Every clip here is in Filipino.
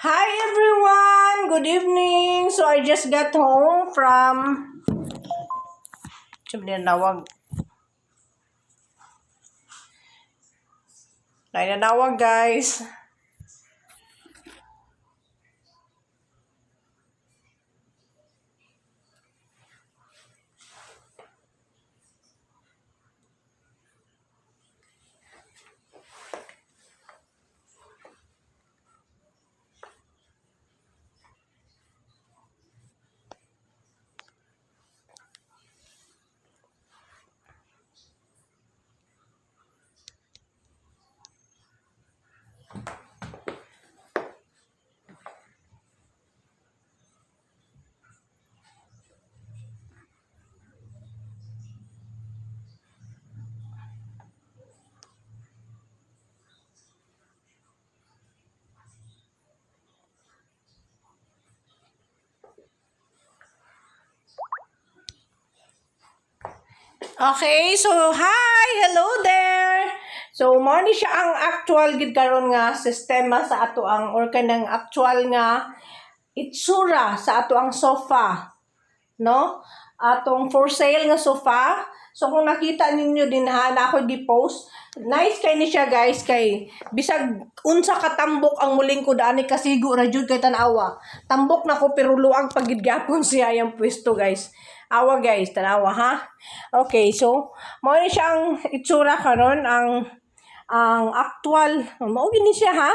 Hi everyone! Good evening! So I just got home from... Siyempre nanawag. Nanawag guys. Okay, so hi! Hello there! So, mo ni siya ang actual gid karon nga sistema sa ato ang or kanang actual nga itsura sa ato ang sofa, no? Atong for sale nga sofa. So kung nakita ninyo din ha, na ako di-post, nice kay ni siya guys kay bisag unsa ka tambok ang muling ko dani kasigo ra jud kay tan-awa. Tambok na ko pero luag pagid gyapon siya yang pwesto guys. Awa guys, tanawa ha. Okay, so mao ni siya ang itsura karon ang actual mao gini siya ha.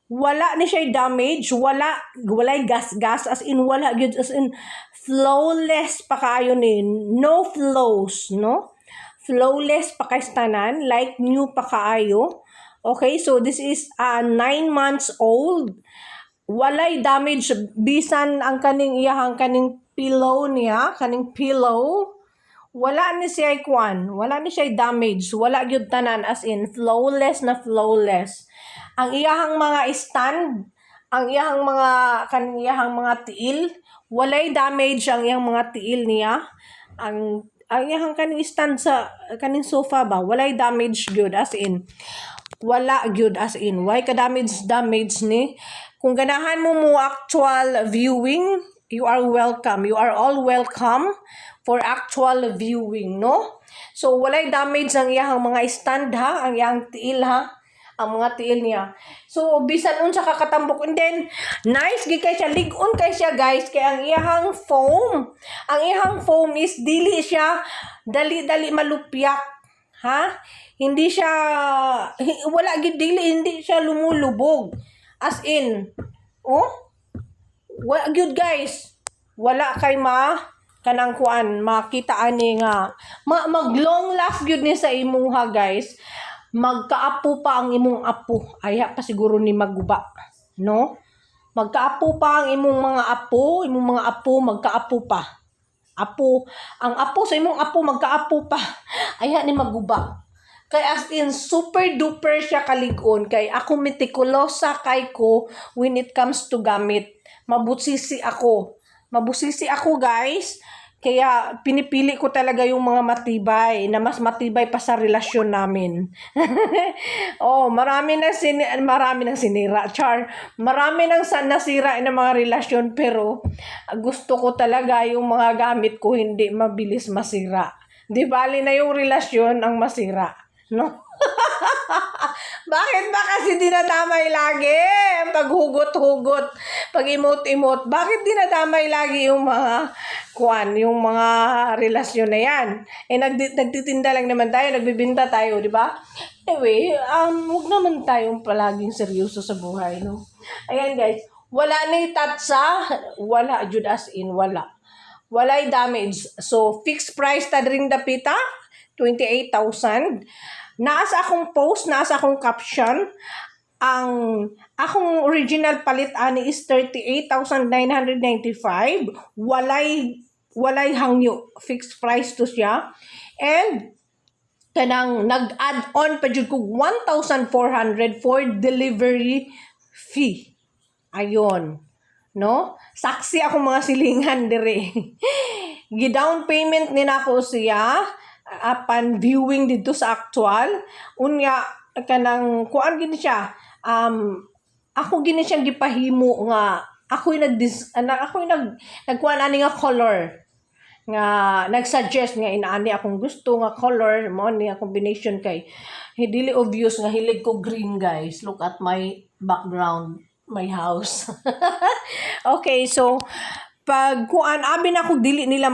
Wala ni siya damage, walay gas as in wala gyud as in flawless pa kaayo ni no flows, no? Flawless pa kay tanan like new pa kaayo. Okay, so this is 9 months old. Walay damage bisan ang kaning iyahang kaning pillow niya, kaning pillow. Wala ni siya wala ni siya damage, wala gyud tanan as in flawless na flawless. Ang iyahang mga stand, ang iyahang mga tiil, walay damage ang iyang mga tiil niya. Ang iyahang kaning stand sa kaning sofa ba, walay damage gyud as in. Wala gyud as in. Why ka damage ni? Kung ganahan mo actual viewing, you are welcome. You are all welcome for actual viewing, no? So, walay damage ang iyahang mga stand ha, ang iyang tiil ha, ang mga tiil niya. So, bisan unsa ka katambok. And then, nice gi kay siya, lig-on kay siya guys, kay ang iyahang foam is dili siya dali-dali malupyak, ha? Hindi siya, wala gid dili, hindi siya lumulubog. As in, wala gyud guys. Wala kay kanang kuan makita ani nga mag long last gyud ni sa imuha guys. Magkaapo pa ang imong apo. Aya pa siguro ni maguba, no? Magkaapo pa ang imong mga apo magkaapo pa. Ang apo sa imong apo magkaapo pa. Aya ni maguba. Kay as in super duper siya kalig-on kay ako metikulosa kay ko when it comes to gamit. Mabusisi ako guys. Kaya pinipili ko talaga yung mga matibay na mas matibay pa sa relasyon namin. Marami nang sinira, char. Marami nang nasira ng mga relasyon pero gusto ko talaga yung mga gamit ko hindi mabilis masira. Di bali na yung relasyon ang masira, no? Bakit ba kasi dinadamay lagi? Paghugot-hugot, pag-imot-imot. Bakit dinadamay lagi yung mga yung mga relasyon na yan? Nagtitinda lang naman tayo, nagbibinta tayo, di ba? Anyway, huwag naman tayong palaging seryoso sa buhay, no? Ayan guys, wala na itatsa, wala, jud as in, wala. Walay damage. So, fixed price ta rin dapita, 28,000. Nasa akong post, nasa akong caption, ang akong original palit ani is 38,995. Walay hangyo. Fixed price to siya. And kanang nag-add on pa jud ko 1,400 for delivery fee. Ayon. No? Saksi ako mga silingan dire. Gi-down payment ni nako siya upon viewing dito sa actual. Unya kanang kuan gid siya ako gini siyang gipahimo nga ako'y nagkuha na nga color nga nagsuggest nga inaani akong gusto nga color mo ni a combination kay dili obvious nga hilig ko green, guys. Look at my background, my house. Okay, so pag kuan abi na ako dili nila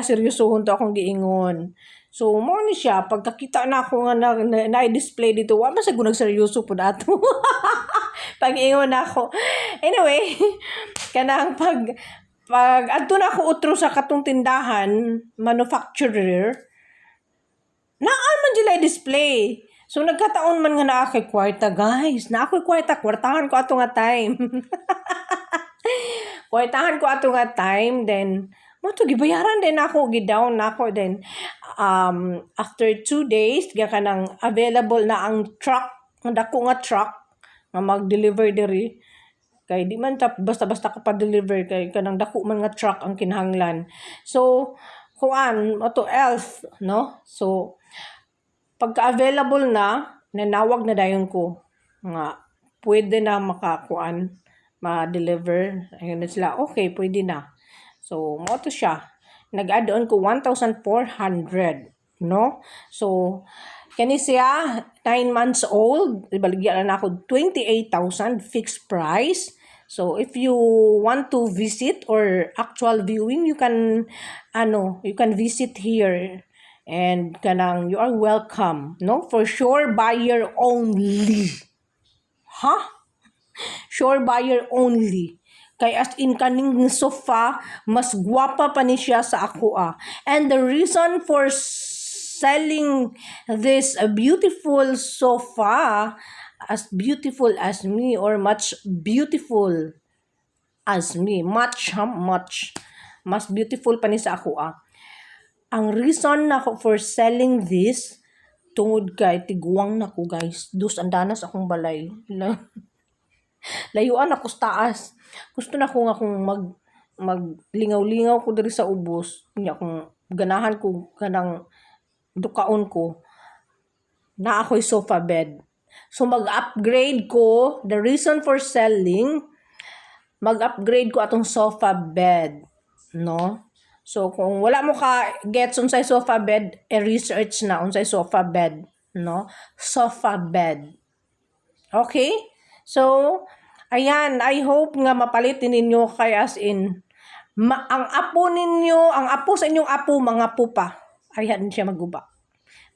seryosohon to akong giingon. So mo ni siya pagkakita na ako nga na-display dito wa man sa nagseryoso pud ato. Pag-ingon ako. Anyway, kanang pag adto na ako utro sa katong tindahan, manufacturer, naan man sila display. So nagkataon man nga naa kay kwarta, guys. Na ako'y kwartahan ko ato nga time. Kwartahan ko ato nga time, then mo to gibayaran din ako, gidown na ako, then after 2 days ga kanang available na ang truck, ang dako nga truck nga mag-deliver diri. Kay di man ta basta-basta ka pa-deliver kay kanang dako man nga truck ang kinahanglan. So kuan ato elf, no? So pagka-available na, nanawag na dayon ko nga pwede na makakuan ma-deliver. Ayun na sila, okay, pwede na. So mo to siya. Nag-add on ko 1,400, no? So kani siya 9 months old, ibaligyan na ako 28,000 fixed price. So if you want to visit or actual viewing, you can visit here and kanang you are welcome, no? For sure buyer only. Huh? Sure buyer only. Kay as in kaning sofa, mas gwapa pa ni siya sa ako ah. And the reason for selling this beautiful sofa, as beautiful as me or much beautiful as me, much mas beautiful pa ni sa ako ah. Ang reason na for selling this, tungod kay tiguang na ko, guys. Dus andanas akong balay. Layuan ako sa taas. Gusto na ko nga kung maglingaw-lingaw ko diri sa ubos. Kanya kung ganahan ko kanang dukaon ko na ako'y sofa bed. So mag-upgrade ko, the reason for selling, mag-upgrade ko atong sofa bed, no? So kung wala mo ka gets unsay sofa bed, research na unsay sofa bed, no? Sofa bed. Okay? So ayan, I hope nga mapalitin ninyo kay as in ang apo sa inyong apo, mga pupa. Ayan siya maguba.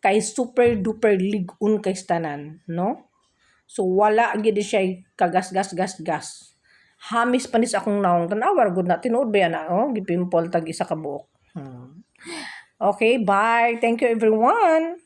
Kay super duper ligon kay tanan, no? So wala gid siya kagas-gas-gas-gas. Hamis pa ni sa akong naong tanawar gud na tinuod ba yan gipimple tag isa ka buok. Okay, bye. Thank you everyone.